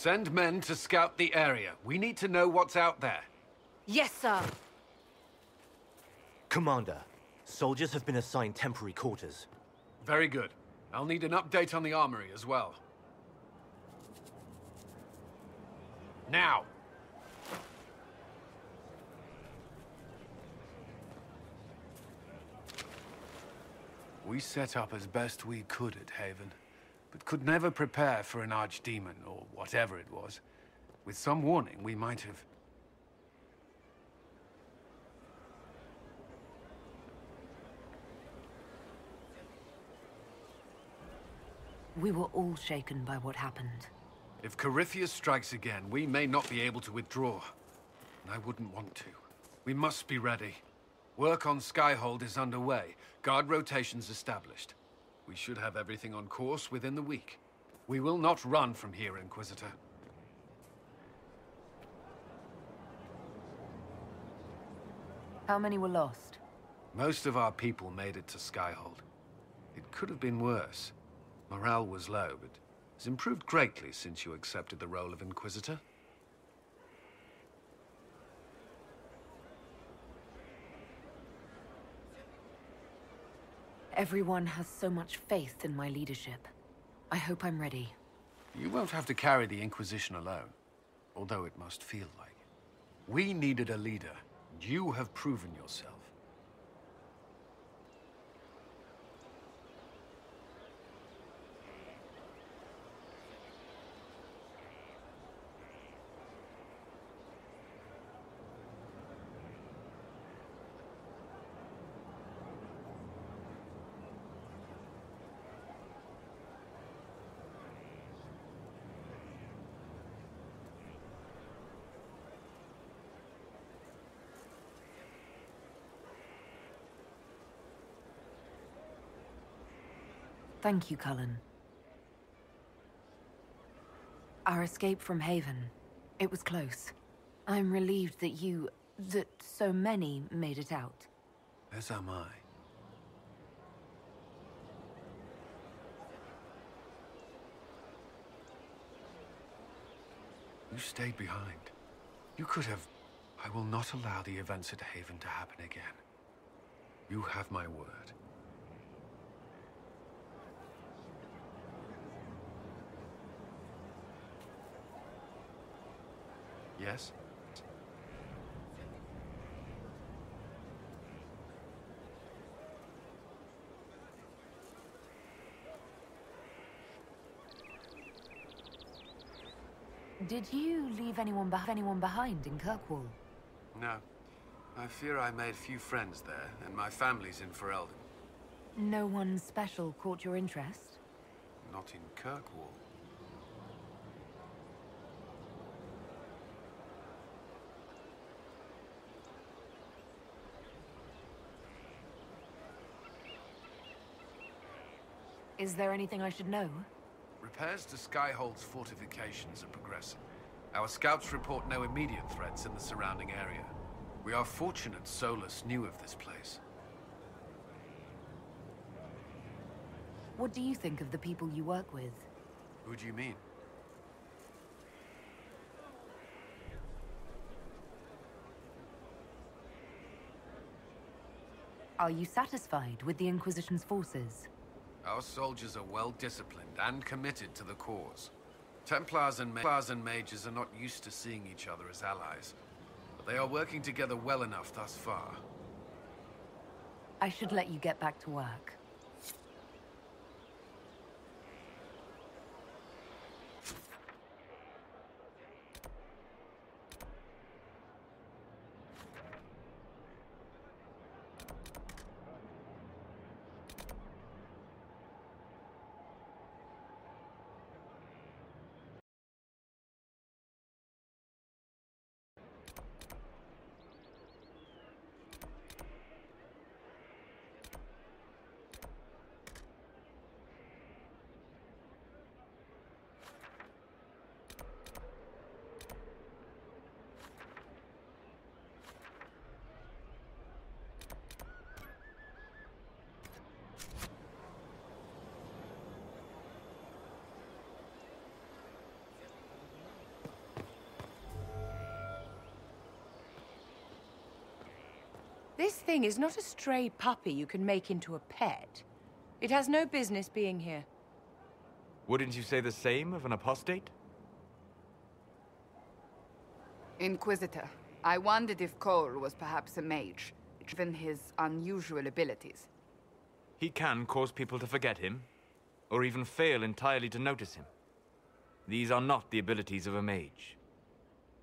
Send men to scout the area. We need to know what's out there. Yes, sir. Commander, soldiers have been assigned temporary quarters. Very good. I'll need an update on the armory as well. Now! We set up as best we could at Haven, but could never prepare for an archdemon, or whatever it was. With some warning, we might have... We were all shaken by what happened. If Corypheus strikes again, we may not be able to withdraw. And I wouldn't want to. We must be ready. Work on Skyhold is underway. Guard rotations established. We should have everything on course within the week. We will not run from here, Inquisitor. How many were lost? Most of our people made it to Skyhold. It could have been worse. Morale was low, but has improved greatly since you accepted the role of Inquisitor. Everyone has so much faith in my leadership. I hope I'm ready. You won't have to carry the Inquisition alone, although it must feel like it. We needed a leader, and you have proven yourself. Thank you, Cullen. Our escape from Haven, it was close. I'm relieved that so many made it out. As am I. You stayed behind. You could have... I will not allow the events at Haven to happen again. You have my word. Yes? Did you leave anyone behind in Kirkwall? No. I fear I made few friends there, and my family's in Ferelden. No one special caught your interest? Not in Kirkwall. Is there anything I should know? Repairs to Skyhold's fortifications are progressing. Our scouts report no immediate threats in the surrounding area. We are fortunate Solus knew of this place. What do you think of the people you work with? Who do you mean? Are you satisfied with the Inquisition's forces? Our soldiers are well disciplined and committed to the cause. Templars and mages are not used to seeing each other as allies, but they are working together well enough thus far. I should let you get back to work. This thing is not a stray puppy you can make into a pet. It has no business being here. Wouldn't you say the same of an apostate? Inquisitor, I wondered if Cole was perhaps a mage, given his unusual abilities. He can cause people to forget him, or even fail entirely to notice him. These are not the abilities of a mage.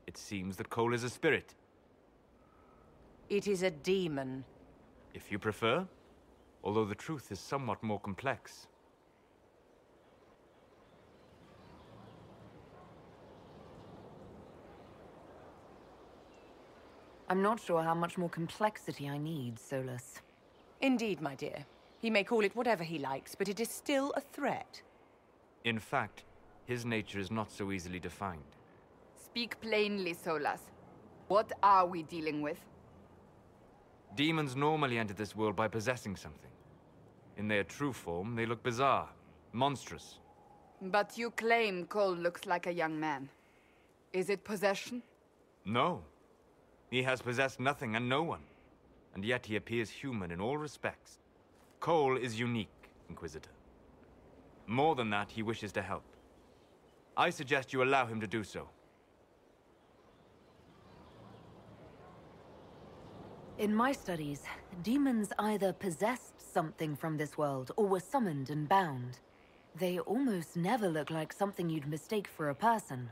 It seems that Cole is a spirit. It is a demon. If you prefer, although the truth is somewhat more complex. I'm not sure how much more complexity I need, Solus. Indeed, my dear. He may call it whatever he likes, but it is still a threat. In fact, his nature is not so easily defined. Speak plainly, Solus. What are we dealing with? Demons normally enter this world by possessing something. In their true form, they look bizarre, monstrous. But you claim Cole looks like a young man. Is it possession? No. He has possessed nothing and no one. And yet he appears human in all respects. Cole is unique, Inquisitor. More than that, he wishes to help. I suggest you allow him to do so. In my studies, demons either possessed something from this world or were summoned and bound. They almost never look like something you'd mistake for a person.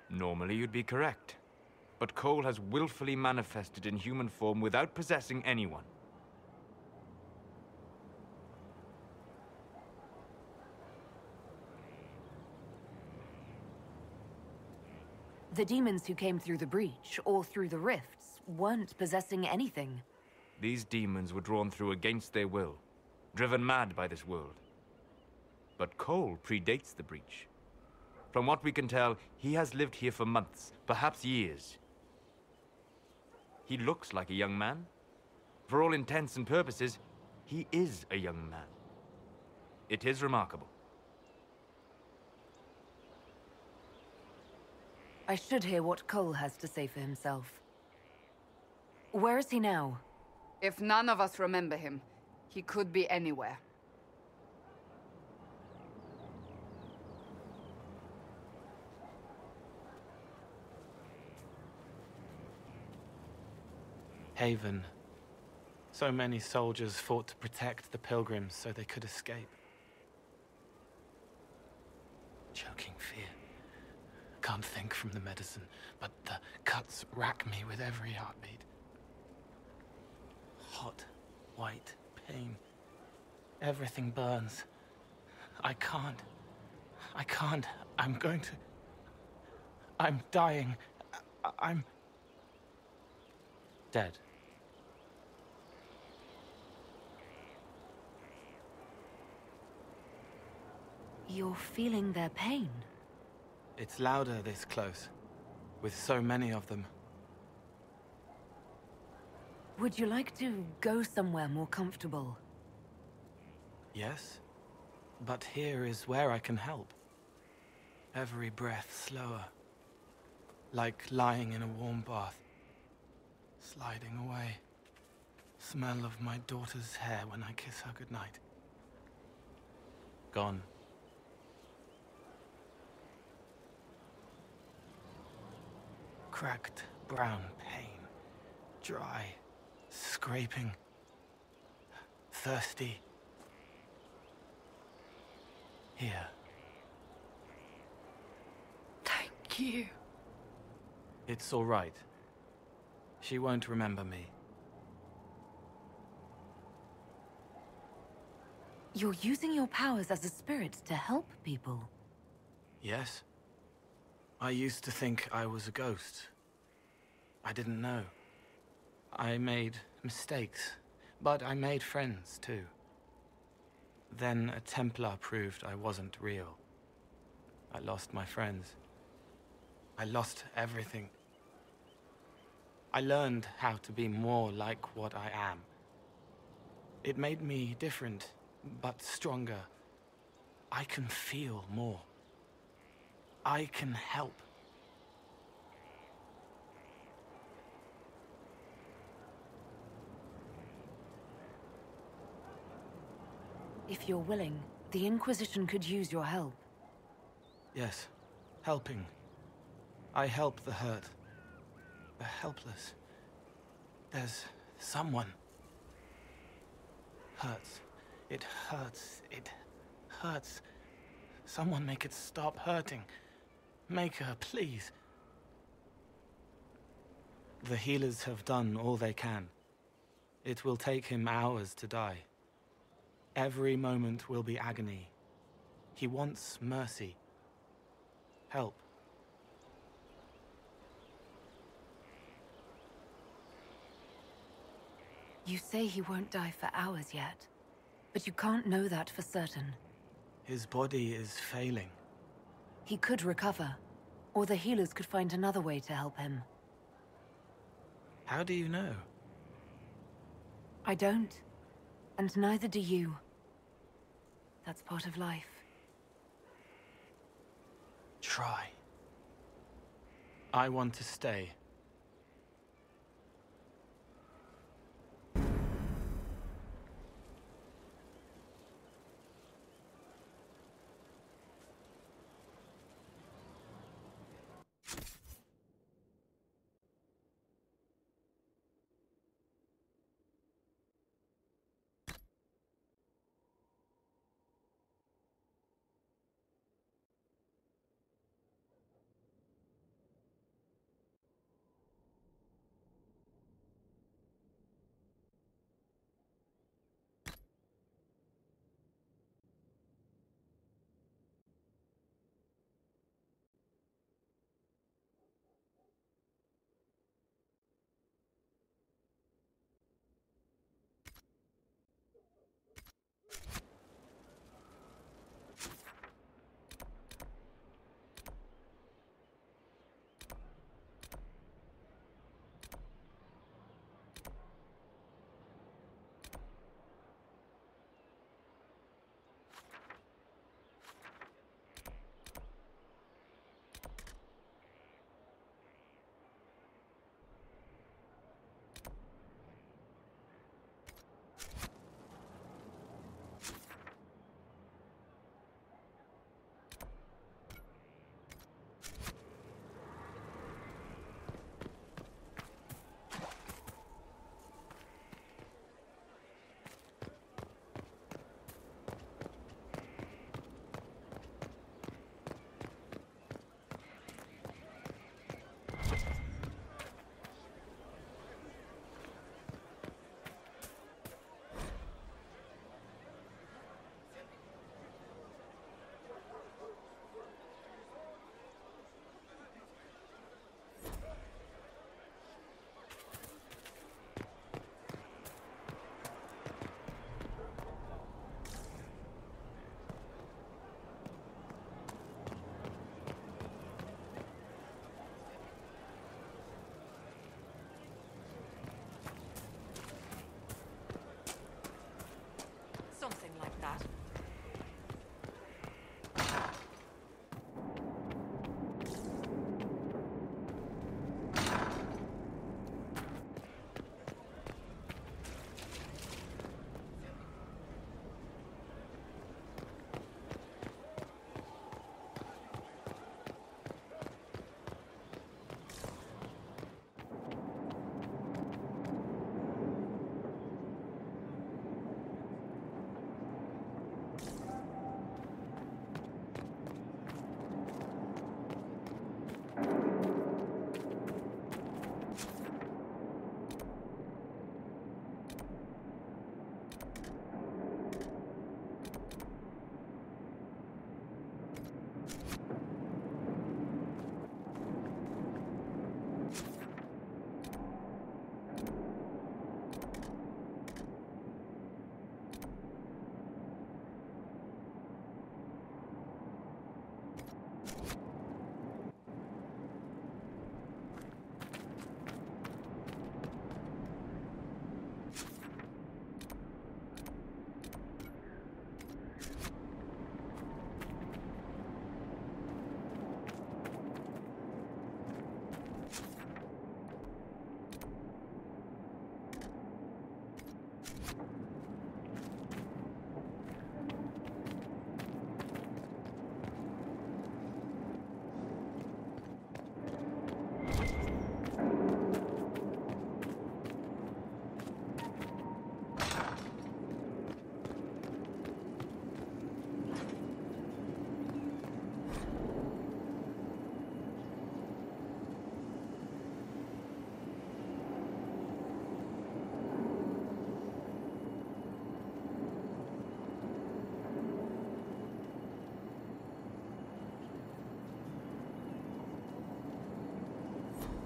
Normally you'd be correct. But Cole has willfully manifested in human form without possessing anyone. The demons who came through the breach, or through the rifts, weren't possessing anything. These demons were drawn through against their will, driven mad by this world. But Cole predates the breach. From what we can tell, he has lived here for months, perhaps years. He looks like a young man. For all intents and purposes, he is a young man. It is remarkable. I should hear what Cole has to say for himself. Where is he now? If none of us remember him, he could be anywhere. Haven. So many soldiers fought to protect the pilgrims so they could escape. Choking fear. Can't think from the medicine, but the cuts rack me with every heartbeat. Hot, white pain. Everything burns. I can't. I'm going to... I'm dying. I'm... dead. You're feeling their pain? It's louder this close, with so many of them. Would you like to go somewhere more comfortable? Yes, but here is where I can help. Every breath slower, like lying in a warm bath, sliding away. Smell of my daughter's hair when I kiss her goodnight. Gone. Cracked brown pain, dry, scraping, thirsty. Here. Thank you. It's all right. She won't remember me. You're using your powers as a spirit to help people. Yes. I used to think I was a ghost. I didn't know. I made mistakes, but I made friends too. Then a Templar proved I wasn't real. I lost my friends. I lost everything. I learned how to be more like what I am. It made me different, but stronger. I can feel more. I can help. If you're willing, the Inquisition could use your help. Yes, helping. I help the hurt. The helpless. There's someone. Hurts. It hurts. It hurts. Someone make it stop hurting. Make her, please. The healers have done all they can. It will take him hours to die. Every moment will be agony. He wants mercy. Help. You say he won't die for hours yet, but you can't know that for certain. His body is failing. He could recover, or the healers could find another way to help him. How do you know? I don't, and neither do you. That's part of life. Try. I want to stay.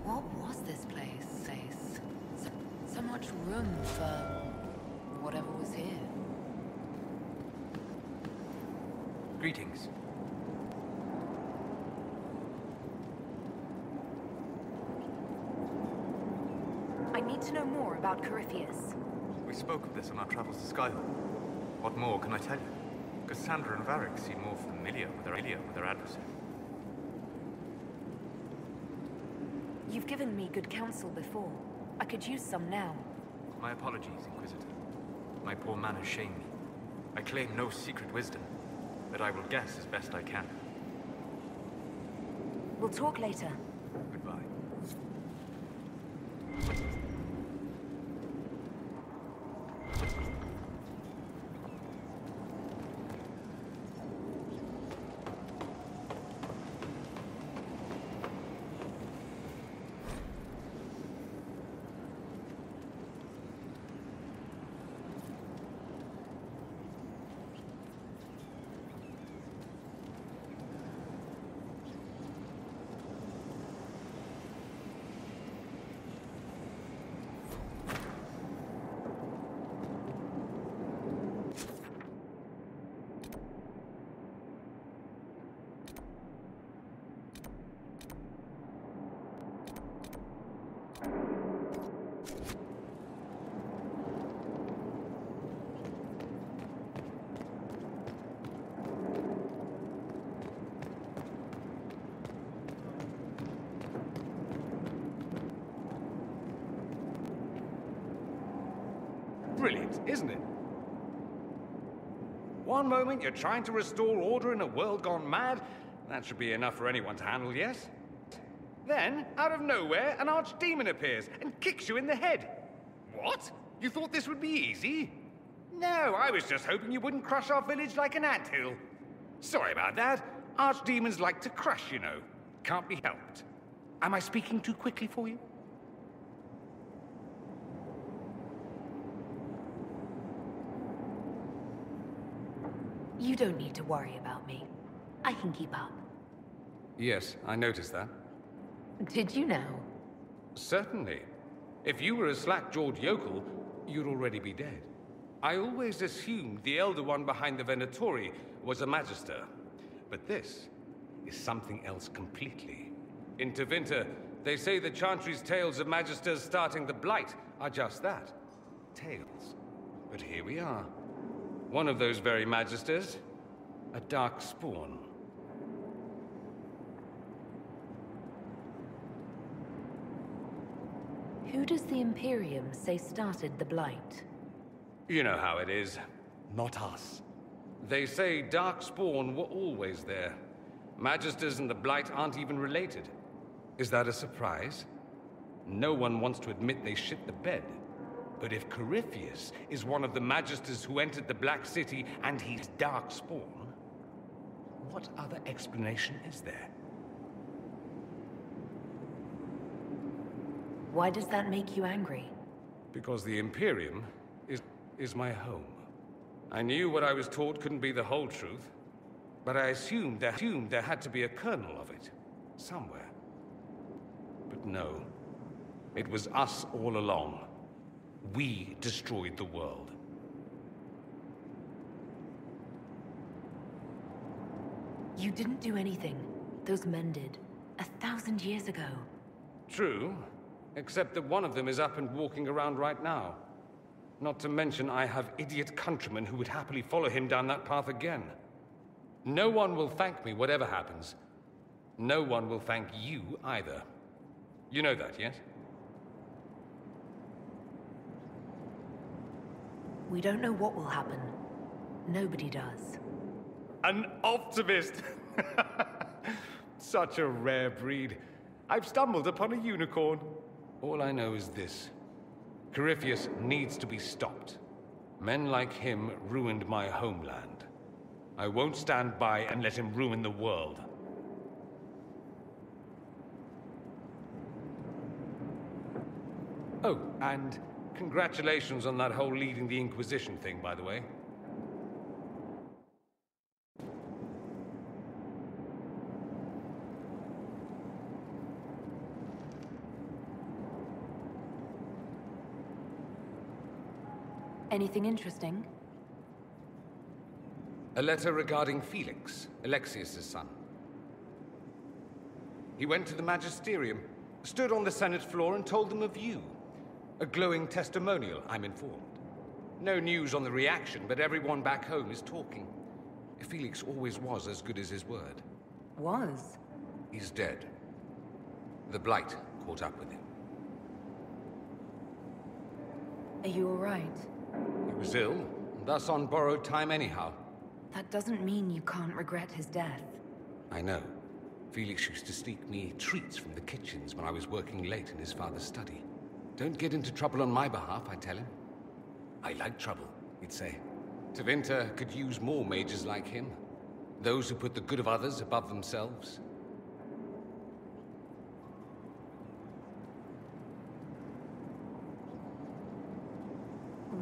What was this place? So much room for whatever was here. Greetings. I need to know more about Corypheus. We spoke of this on our travels to Skyhold. What more can I tell you? Cassandra and Varric seem more familiar with their adversary. You've given me good counsel before. I could use some now. My apologies, Inquisitor. My poor manners shame me. I claim no secret wisdom, but I will guess as best I can. We'll talk later. Goodbye. Brilliant, isn't it? One moment you're trying to restore order in a world gone mad. That should be enough for anyone to handle, yes? Then, out of nowhere, an archdemon appears and kicks you in the head. What? You thought this would be easy? No, I was just hoping you wouldn't crush our village like an anthill. Sorry about that. Archdemons like to crush, you know. Can't be helped. Am I speaking too quickly for you? You don't need to worry about me. I can keep up. Yes, I noticed that. Did you know? Certainly. If you were a slack-jawed yokel, you'd already be dead. I always assumed the Elder One behind the Venatori was a Magister. But this is something else completely. In Tevinter, they say the Chantry's tales of Magisters starting the Blight are just that. Tales. But here we are. One of those very Magisters, a dark spawn. Who does the Imperium say started the Blight? You know how it is. Not us. They say dark spawn were always there. Magisters and the Blight aren't even related. Is that a surprise? No one wants to admit they shit the bed. But if Corypheus is one of the Magisters who entered the Black City and he's dark spawn, what other explanation is there? Why does that make you angry? Because the Imperium is my home. I knew what I was taught couldn't be the whole truth, but I assumed there had to be a kernel of it, somewhere. But no, it was us all along. We destroyed the world. You didn't do anything. Those men did. 1,000 years ago. True, except that one of them is up and walking around right now. Not to mention I have idiot countrymen who would happily follow him down that path again. No one will thank me whatever happens. No one will thank you either. You know that, yes? We don't know what will happen. Nobody does. An optimist! Such a rare breed. I've stumbled upon a unicorn. All I know is this. Corypheus needs to be stopped. Men like him ruined my homeland. I won't stand by and let him ruin the world. Oh, and congratulations on that whole leading the Inquisition thing, by the way. Anything interesting? A letter regarding Felix, Alexius' son. He went to the magisterium, stood on the Senate floor and told them of you. A glowing testimonial, I'm informed. No news on the reaction, but everyone back home is talking. Felix always was as good as his word. Was? He's dead. The blight caught up with him. Are you all right? He was ill, and thus on borrowed time anyhow. That doesn't mean you can't regret his death. I know. Felix used to sneak me treats from the kitchens when I was working late in his father's study. Don't get into trouble on my behalf, I tell him. I like trouble, he'd say. Tevinter could use more mages like him. Those who put the good of others above themselves.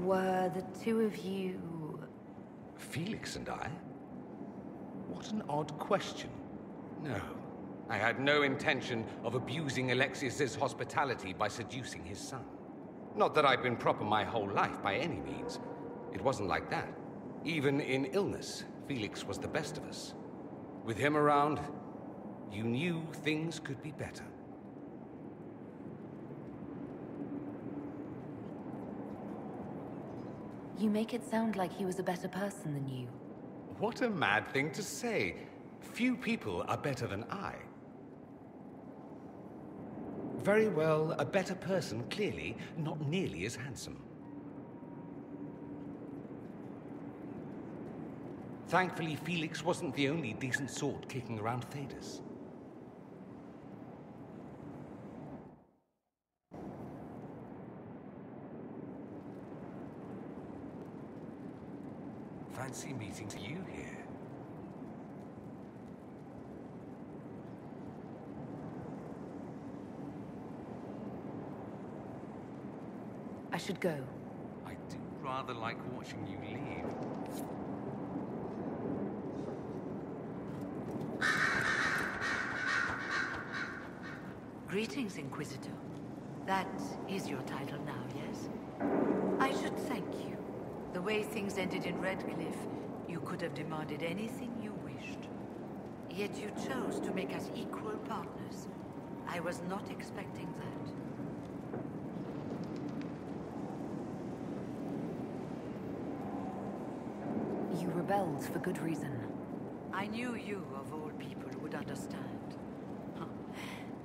Were the two of you... Felix and I? What an odd question. No, I had no intention of abusing Alexius's hospitality by seducing his son. Not that I'd been proper my whole life by any means. It wasn't like that. Even in illness, Felix was the best of us. With him around, you knew things could be better. You make it sound like he was a better person than you. What a mad thing to say. Few people are better than I. Very well, a better person, clearly, not nearly as handsome. Thankfully, Felix wasn't the only decent sort kicking around Tedasa. Fancy meeting you here. I should go. I do rather like watching you leave. Greetings, Inquisitor. That is your title now, yes? I should thank you. The way things ended in Redcliffe, you could have demanded anything you wished. Yet you chose to make us equal partners. I was not expecting that. You rebelled for good reason. I knew you, of all people, would understand.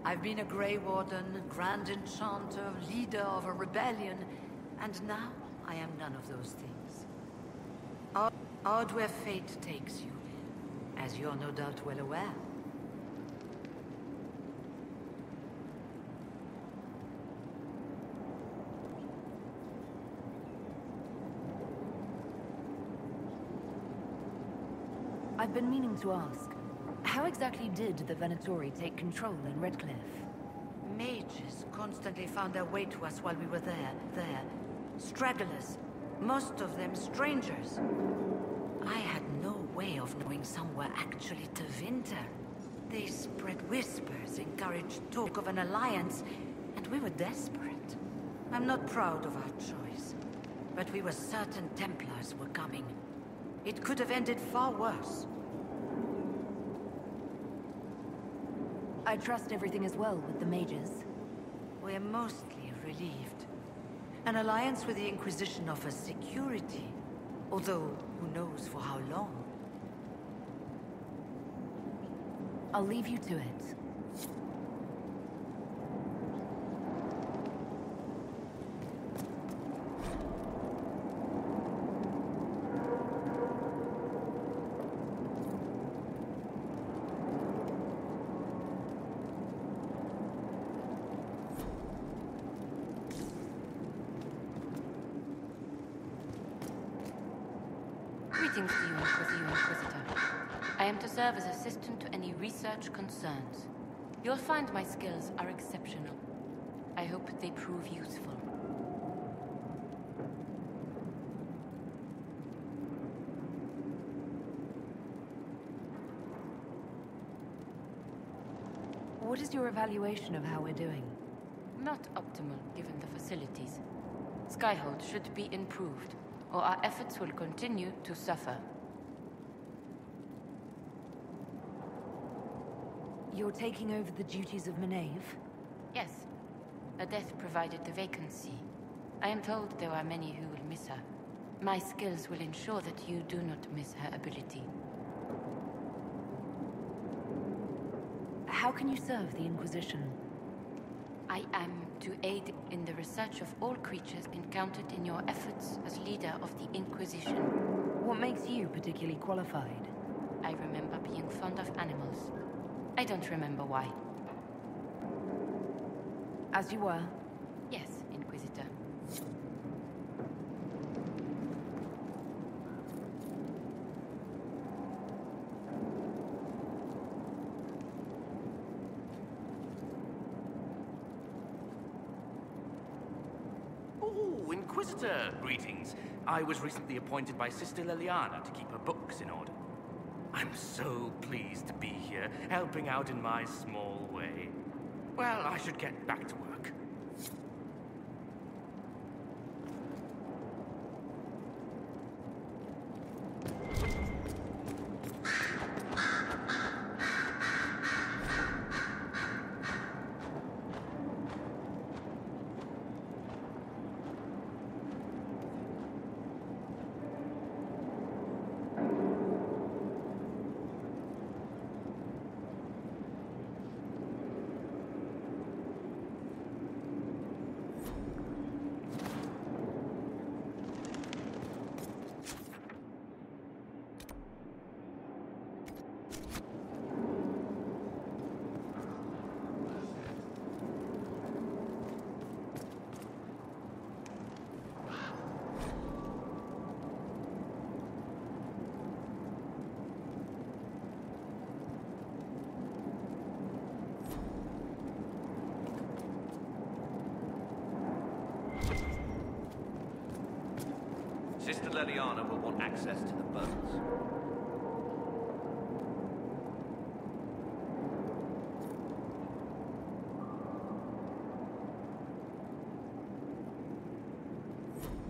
I've been a Grey Warden, Grand Enchanter, leader of a rebellion, and now I am none of those things. Odd where fate takes you, as you're no doubt well aware. I've been meaning to ask, how exactly did the Venatori take control in Redcliffe? Mages constantly found their way to us while we were there. Stragglers, most of them strangers. I had no way of knowing some were actually Tevinter. They spread whispers, encouraged talk of an alliance, and we were desperate. I'm not proud of our choice, but we were certain Templars were coming. It could have ended far worse. I trust everything is well with the mages. We're mostly relieved. An alliance with the Inquisition offers security, although who knows for how long. I'll leave you to it. Greetings to you, Inquisitor. I am to serve as assistant to any research concerns. You'll find my skills are exceptional. I hope they prove useful. What is your evaluation of how we're doing? Not optimal, given the facilities. Skyhold should be improved. or our efforts will continue to suffer. You're taking over the duties of Maeve? Yes. Her death provided the vacancy. I am told there are many who will miss her. My skills will ensure that you do not miss her ability. How can you serve the Inquisition? I am to aid in the research of all creatures encountered in your efforts as leader of the Inquisition. What makes you particularly qualified? I remember being fond of animals. I don't remember why. As you were? Yes, Inquisitor. Oh, Inquisitor! Greetings. I was recently appointed by Sister Liliana to keep her books in order. I'm so pleased to be here, helping out in my small way. Well, I should get back to work. Sister Liliana will want access to the bones.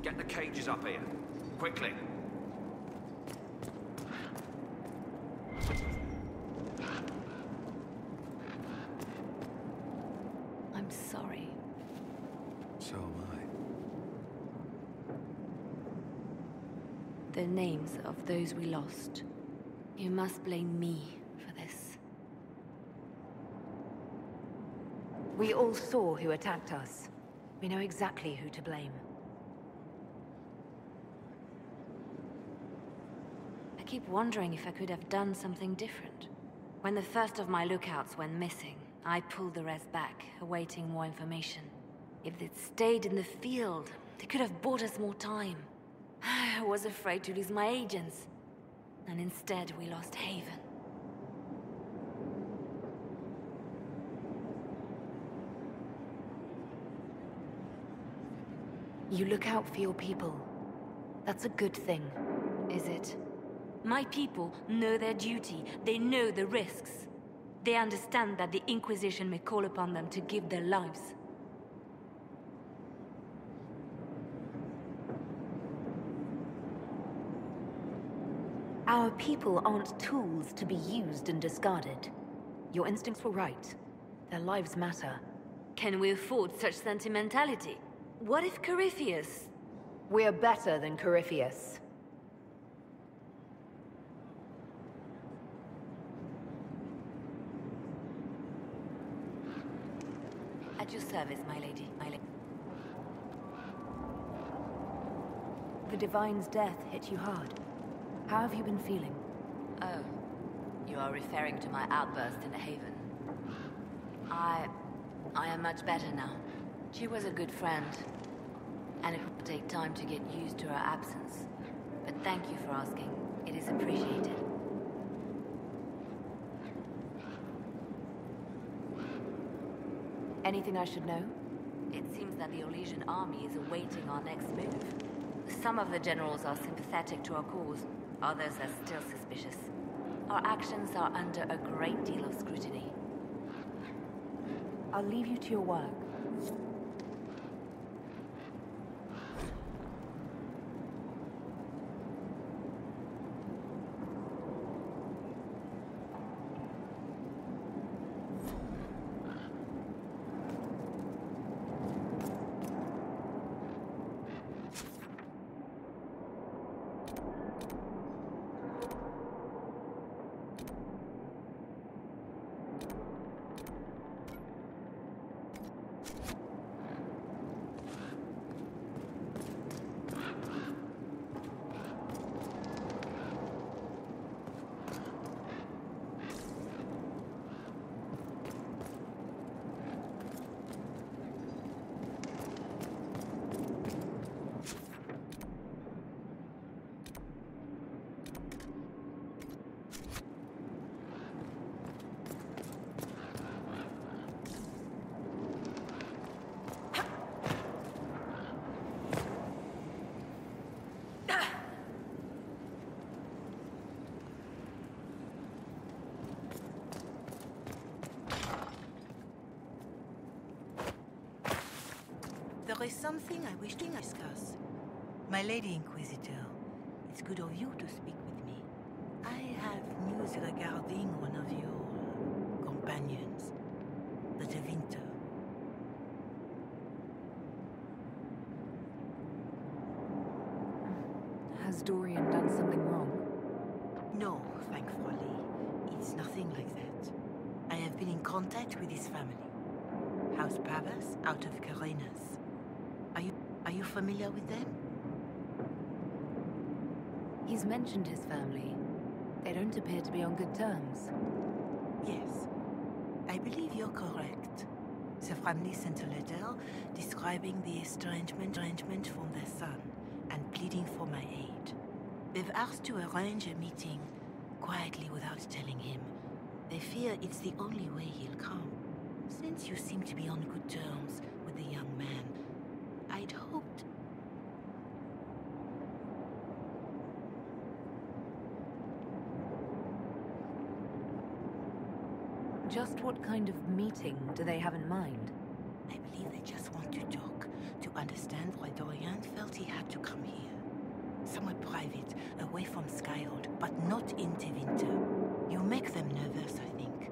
Get the cages up here. Quickly. I'm sorry. So am I. The names of those we lost. You must blame me for this. We all saw who attacked us. We know exactly who to blame. I keep wondering if I could have done something different. When the first of my lookouts went missing, I pulled the rest back, awaiting more information. If they'd stayed in the field, they could have bought us more time. I was afraid to lose my agents. And instead, we lost Haven. You look out for your people. That's a good thing. Is it? My people know their duty. They know the risks. They understand that the Inquisition may call upon them to give their lives. Our people aren't tools to be used and discarded. Your instincts were right. Their lives matter. Can we afford such sentimentality? What if Corypheus... We're better than Corypheus. At your service, my lady, my lady. The Divine's death hit you hard. How have you been feeling? Oh, you are referring to my outburst in Haven. I am much better now. She was a good friend, and it will take time to get used to her absence. But thank you for asking. It is appreciated. Anything I should know? It seems that the Orlesian army is awaiting our next move. Some of the generals are sympathetic to our cause. Others are still suspicious. Our actions are under a great deal of scrutiny. I'll leave you to your work. There is something I wish to discuss. My Lady Inquisitor, it's good of you to speak with me. I have news regarding one of your companions, the Tevinter. Has Dorian done something wrong? No, thankfully. It's nothing like that. I have been in contact with his family. House Pavas, out of Carenas. Are you familiar with them? He's mentioned his family. They don't appear to be on good terms. Yes. I believe you're correct. The family sent a letter describing the estrangement from their son and pleading for my aid. They've asked to arrange a meeting quietly without telling him. They fear it's the only way he'll come. Since you seem to be on good terms with the young man, I'd hoped... Just what kind of meeting do they have in mind? I believe they just want to talk, to understand why Dorian felt he had to come here. Somewhere private, away from Skyhold, but not in Tevinter. You make them nervous, I think.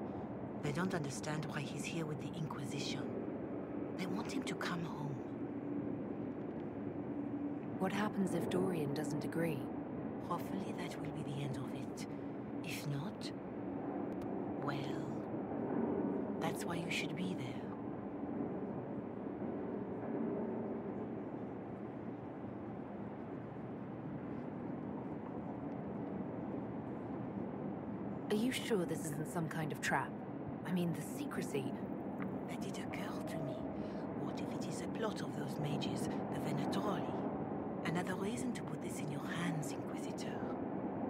They don't understand why he's here with the Inquisition. They want him to come home. What happens if Dorian doesn't agree? Hopefully that will be the end of it. If not, well, that's why you should be there. Are you sure this isn't some kind of trap? I mean, the secrecy... That did occur to me. What if it is a plot of those mages, the Venatori? Another reason to put this in your hands, Inquisitor.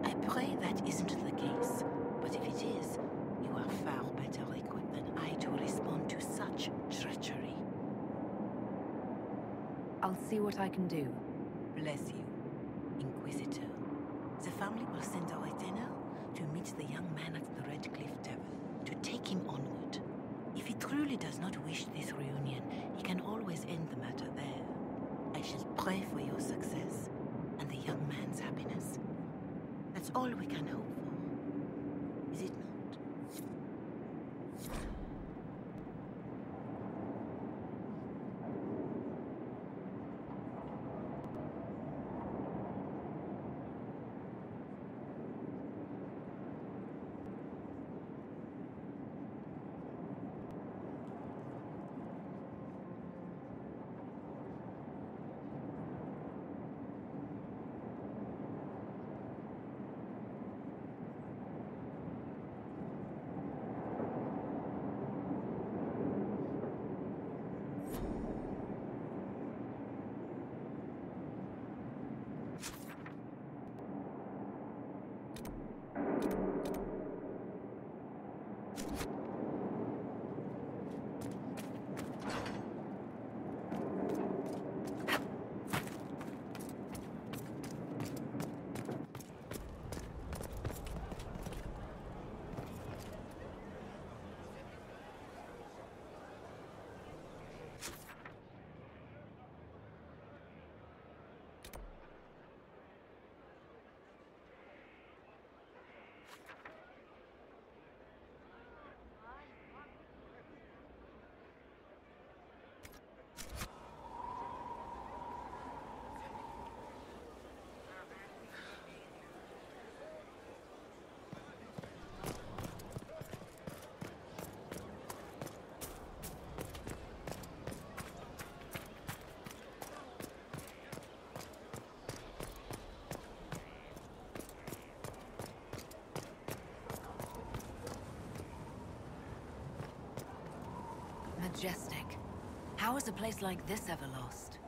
I pray that isn't the case. But if it is, you are far better equipped than I to respond to such treachery. I'll see what I can do. Bless you, Inquisitor. The family will send a retainer to meet the young man at the Red Cliff Tavern, to take him onward. If he truly does not wish this reunion, he can always end the matter there. I shall pray for your success and the young man's happiness. That's all we can hope for, is it not? Majestic. How is a place like this ever lost?